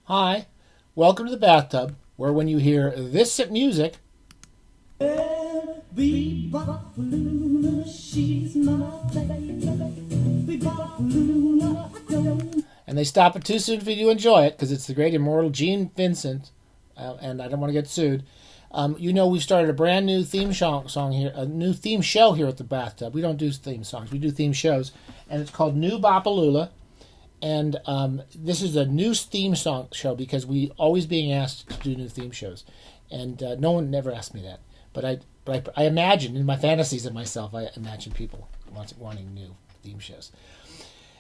Hi, welcome to the bathtub, where when you hear this music, Bebop she's my baby. Bebop I don't. and they stop it too soon for you to enjoy it, because it's the great immortal Gene Vincent, and I don't want to get sued. We've started a brand new song here, a new theme show here at the bathtub. We don't do theme songs, we do theme shows, and it's called New Bopalula. And this is a new theme song show because we always being asked to do new theme shows, and no one never asked me that. But I imagine in my fantasies of myself, I imagine people wanting new theme shows.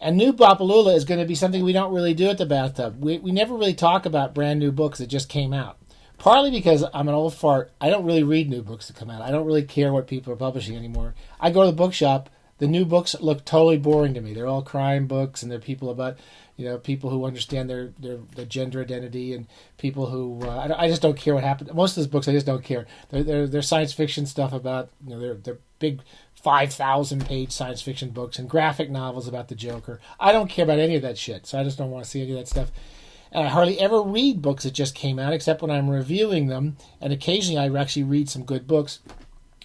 And New Bopalula is going to be something we don't really do at the bathtub. We never really talk about brand new books that just came out. Partly because I'm an old fart. I don't really read new books that come out. I don't really care what people are publishing anymore. I go to the bookshop. The new books look totally boring to me. They're all crime books, and they're people about, people who understand their gender identity, and people who I just don't care what happened. Most of those books I just don't care. They're science fiction stuff about they're big 5,000-page science fiction books and graphic novels about the Joker. I don't care about any of that shit, so I just don't want to see any of that stuff. And I hardly ever read books that just came out, except when I'm reviewing them, and occasionally I actually read some good books.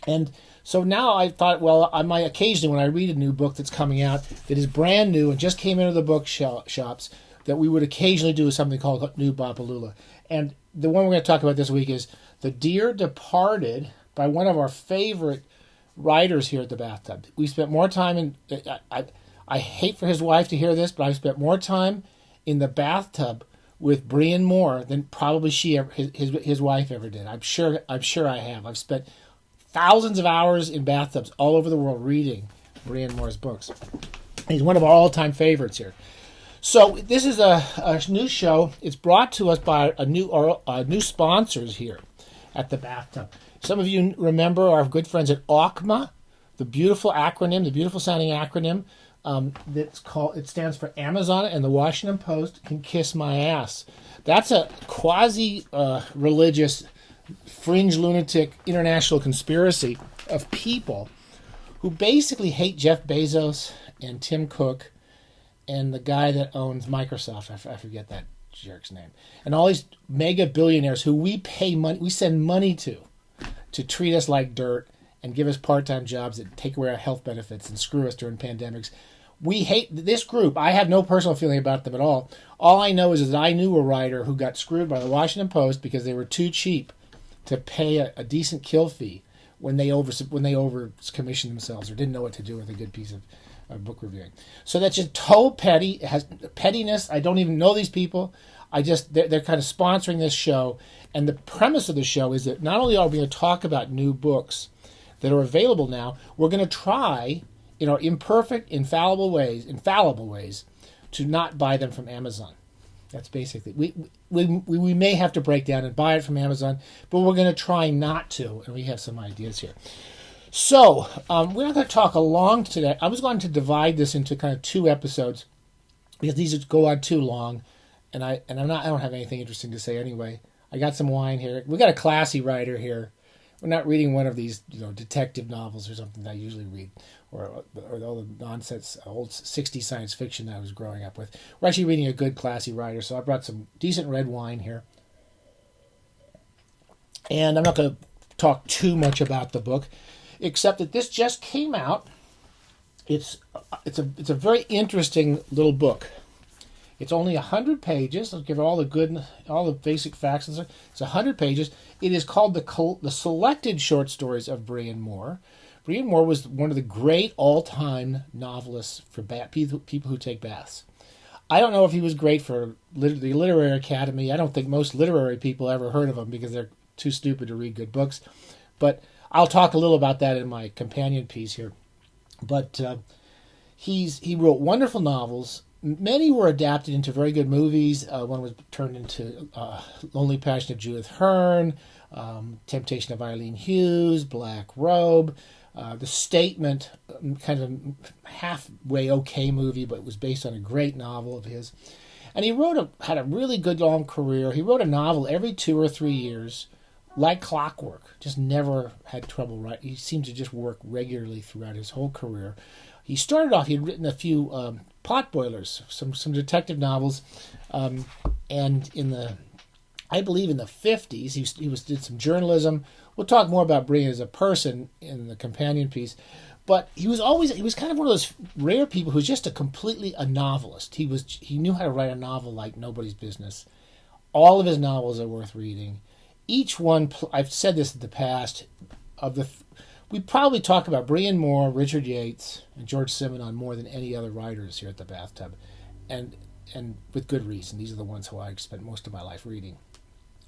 And so now I thought, well, I might occasionally, when I read a new book that's coming out that is brand new and just came into the book shops, that we would occasionally do something called New Bopalula. And the one we're going to talk about this week is The Dear Departed by one of our favorite writers here at the bathtub. We spent more time in, I hate for his wife to hear this, but I've spent more time in the bathtub with Brian Moore than probably his wife ever did. I'm sure I have. I've spent thousands of hours in bathtubs all over the world reading Brian Moore's books. He's one of our all-time favorites here. So this is a new show. It's brought to us by new sponsors here at the bathtub. Some of you remember our good friends at AWCMA, the beautiful sounding acronym. It stands for Amazon and the Washington Post Can Kiss My Ass. That's a quasi religious fringe lunatic international conspiracy of people who basically hate Jeff Bezos and Tim Cook and the guy that owns Microsoft. I forget that jerk's name. And all these mega billionaires who we pay money, we send money to treat us like dirt and give us part-time jobs that take away our health benefits and screw us during pandemics. We hate this group. I have no personal feeling about them at all. All I know is that I knew a writer who got screwed by the Washington Post because they were too cheap to pay a decent kill fee when they over commissioned themselves or didn't know what to do with a good piece of book reviewing. So that's just total petty. It has pettiness. I don't even know these people. They're kind of sponsoring this show, and the premise of the show is that not only are we going to talk about new books that are available now, we're going to try in our imperfect, infallible ways, to not buy them from Amazon. That's basically we may have to break down and buy it from Amazon, but we're going to try not to, and we have some ideas here. So we're not going to talk long today. I was going to divide this into kind of two episodes because these would go on too long, and I don't have anything interesting to say anyway. I got some wine here. We got a classy writer here. We're not reading one of these, detective novels or something that I usually read, or all the nonsense, old 60s science fiction that I was growing up with. We're actually reading a good, classy writer, so I brought some decent red wine here. And I'm not going to talk too much about the book, except that this just came out. It's a very interesting little book. It's only 100 pages. I'll give it all the basic facts. It's 100 pages. It is called the Selected Short Stories of Brian Moore. Brian Moore was one of the great all-time novelists for people who take baths. I don't know if he was great for the Literary Academy. I don't think most literary people ever heard of him because they're too stupid to read good books. But I'll talk a little about that in my companion piece here. But he wrote wonderful novels. Many were adapted into very good movies. One was turned into Lonely Passion of Judith Hearn, Temptation of Eileen Hughes, Black Robe, The Statement, kind of a halfway okay movie, but it was based on a great novel of his. And he had a really good long career. He wrote a novel every 2 or 3 years, like clockwork. Just never had trouble writing. He seemed to just work regularly throughout his whole career. He started off, he had written a few potboilers, some detective novels, And I believe in the 50s, did some journalism. We'll talk more about Brian as a person in the companion piece. But he was kind of one of those rare people who's just a novelist. He knew how to write a novel like nobody's business. All of his novels are worth reading. Each one, I've said this in the past, we probably talk about Brian Moore, Richard Yates, and George Simenon more than any other writers here at the Bathtub, and with good reason. These are the ones who I spent most of my life reading.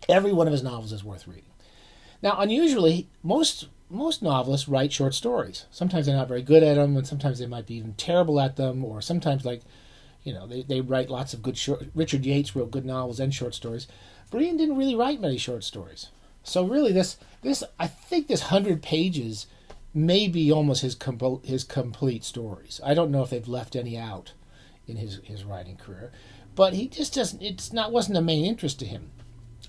Every one of his novels is worth reading. Now, unusually, most novelists write short stories. Sometimes they're not very good at them, and sometimes they might be even terrible at them, or sometimes, they write lots of good Richard Yates wrote good novels and short stories. Brian didn't really write many short stories. So really, I think this 100 pages may be almost his complete stories. I don't know if they've left any out in his writing career, but he just doesn't. Wasn't a main interest to him.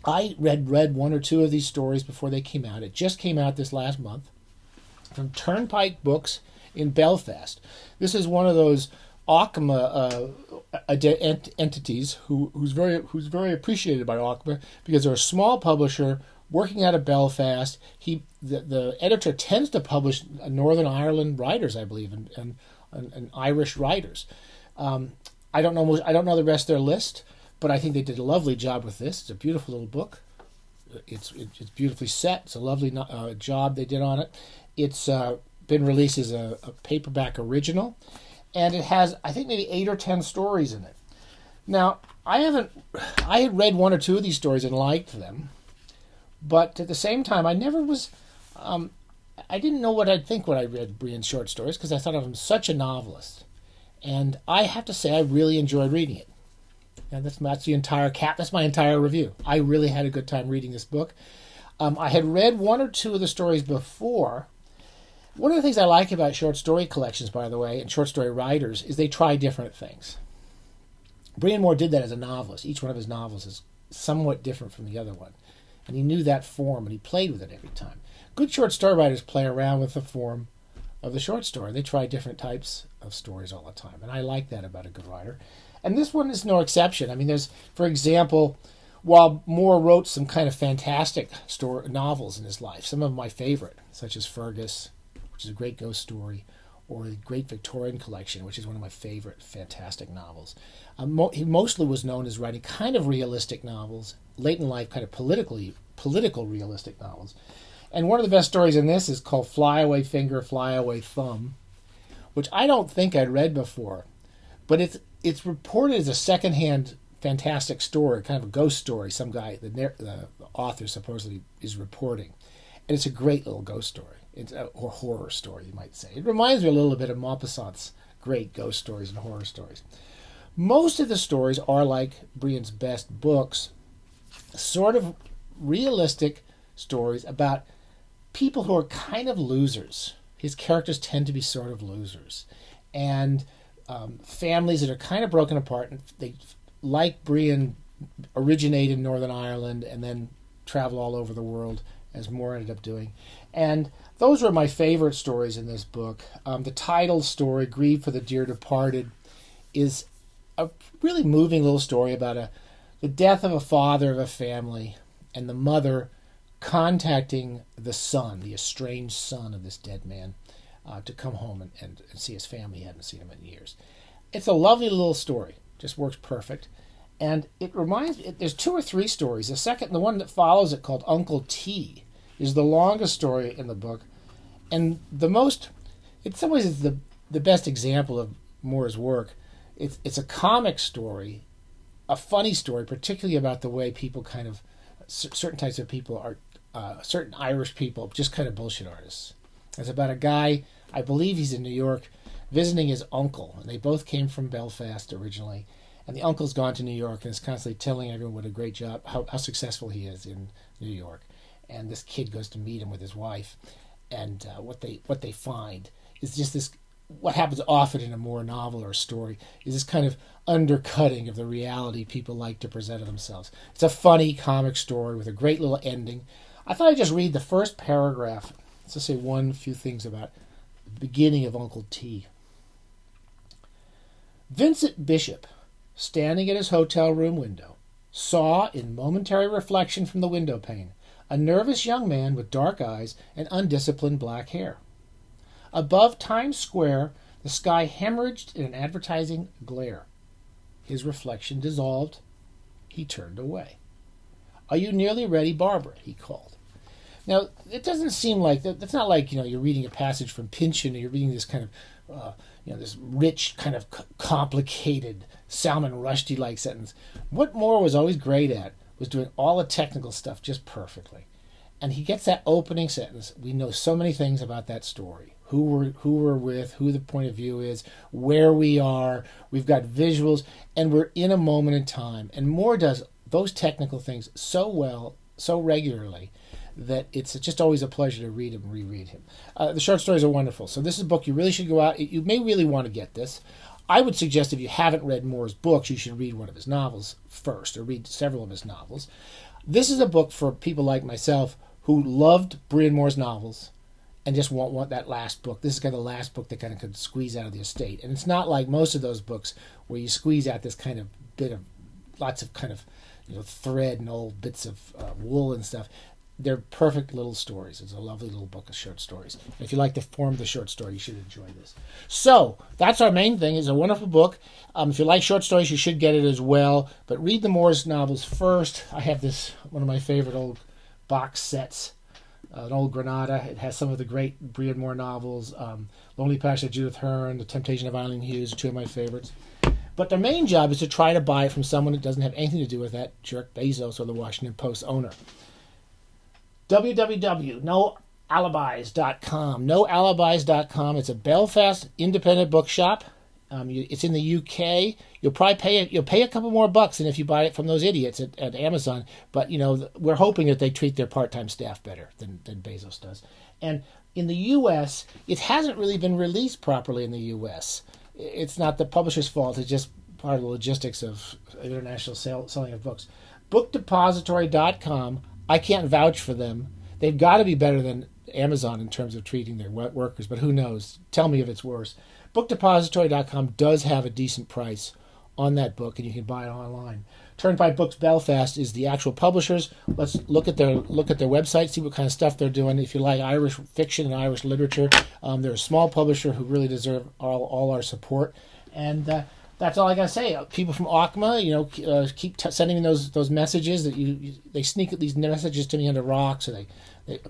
I read one or two of these stories before they came out. It just came out this last month from Turnpike Books in Belfast. This is one of those OCMA entities who's very appreciated by OCMA because they're a small publisher working out of Belfast. The editor tends to publish Northern Ireland writers, I believe, and Irish writers. I don't know the rest of their list, but I think they did a lovely job with this. It's a beautiful little book. It's beautifully set. It's a lovely job they did on it. It's been released as a paperback original, and it has, I think, maybe 8 or 10 stories in it. Now, I had read one or two of these stories and liked them, but at the same time, I never was. I didn't know what I'd think when I read Brian's short stories because I thought of him such a novelist, and I have to say I really enjoyed reading it. And that's my entire review. I really had a good time reading this book. I had read one or two of the stories before. One of the things I like about short story collections, by the way, and short story writers, is they try different things. Brian Moore did that as a novelist. Each one of his novels is somewhat different from the other one. And he knew that form, and he played with it every time. Good short story writers play around with the form of the short story. They try different types of stories all the time, and I like that about a good writer. And this one is no exception. I mean, there's, for example, while Moore wrote some kind of fantastic novels in his life, some of my favorite, such as Fergus, which is a great ghost story, or the Great Victorian Collection, which is one of my favorite fantastic novels. He mostly was known as writing kind of realistic novels, late in life kind of political realistic novels. And one of the best stories in this is called Fly Away Finger, Fly Away Thumb, which I don't think I'd read before. But it's reported as a secondhand fantastic story, kind of a ghost story. Some guy, the author supposedly is reporting. And it's a great little ghost story. It's or horror story, you might say. It reminds me a little bit of Maupassant's great ghost stories and horror stories. Most of the stories are like Brian's best books, sort of realistic stories about people who are kind of losers. His characters tend to be sort of losers. And families that are kind of broken apart. And they, like Brian, originate in Northern Ireland and then travel all over the world, as Moore ended up doing. And those were my favorite stories in this book. The title story, Grieve for the Dear Departed, is a really moving little story about the death of a father of a family and the mother contacting the son, the estranged son of this dead man, to come home and see his family. He hadn't seen him in years. It's a lovely little story. Just works perfect. And it reminds me, there's 2 or 3 stories. The one that follows it, called Uncle T, is the longest story in the book. And in some ways, it's the best example of Moore's work. It's a comic story, a funny story, particularly about the way people kind of, certain types of people are, certain Irish people, just kind of bullshit artists. It's about a guy, I believe he's in New York, visiting his uncle. And they both came from Belfast originally. And the uncle's gone to New York and is constantly telling everyone what a great job, how successful he is in New York. And this kid goes to meet him with his wife. And what they find is just this, what happens often in a Moore novel or story, is this kind of undercutting of the reality people like to present of themselves. It's a funny comic story with a great little ending. I thought I'd just read the first paragraph. Let's just say few things about the beginning of Uncle T. Vincent Bishop, standing at his hotel room window, saw, in momentary reflection from the window pane, a nervous young man with dark eyes and undisciplined black hair. Above Times Square, the sky hemorrhaged in an advertising glare. His reflection dissolved. He turned away. "Are you nearly ready, Barbara?" he called. Now, it doesn't seem like that's not like you're reading a passage from Pynchon, or you're reading this kind of this rich kind of complicated Salman Rushdie like sentence. What Moore was always great at was doing all the technical stuff just perfectly, and he gets that opening sentence. We know so many things about that story: who we're with, who the point of view is, where we are. We've got visuals, and we're in a moment in time. And Moore does those technical things so well, so regularly, that it's just always a pleasure to read him and reread him. The short stories are wonderful. So this is a book you really should go out. You may really want to get this. I would suggest if you haven't read Moore's books, you should read one of his novels first, or read several of his novels. This is a book for people like myself who loved Brian Moore's novels and just want that last book. This is kind of the last book that kind of could squeeze out of the estate. And it's not like most of those books where you squeeze out this kind of bit of lots of kind of thread and old bits of wool and stuff. They're perfect little stories. It's a lovely little book of short stories. If you like the form of the short story, you should enjoy this. So that's our main thing. It's a wonderful book. If you like short stories, you should get it as well. But read the Moore's novels first. I have this, one of my favorite old box sets, an old Granada. It has some of the great Brian Moore novels. Lonely Passion of Judith Hearn, The Temptation of Eileen Hughes are two of my favorites. But their main job is to try to buy it from someone that doesn't have anything to do with that jerk Bezos or the Washington Post owner. www.noalibis.com. Noalibis.com. It's a Belfast independent bookshop. It's in the UK. You'll pay a couple more bucks than if you buy it from those idiots at Amazon. But we're hoping that they treat their part-time staff better than Bezos does. And in the US, it hasn't really been released properly in the US. It's not the publisher's fault. It's just part of the logistics of international selling of books. Bookdepository.com. I can't vouch for them. They've got to be better than Amazon in terms of treating their workers, but who knows? Tell me if it's worse. Bookdepository.com does have a decent price on that book, and you can buy it online. Turnpike Books Belfast is the actual publishers. Let's look at their website, see what kind of stuff they're doing. If you like Irish fiction and Irish literature, they're a small publisher who really deserve all our support. And that's all I gotta say. People from OCMA, keep sending me those messages that they sneak these messages to me under rocks, or they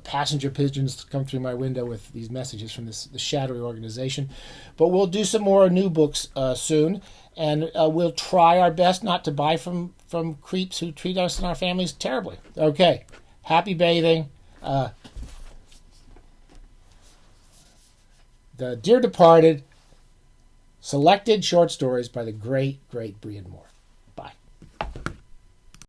passenger pigeons come through my window with these messages from this shadowy organization. But we'll do some more new books soon, and we'll try our best not to buy from creeps who treat us and our families terribly. Okay, happy bathing. The Dear Departed. Selected short stories by the great Brian Moore.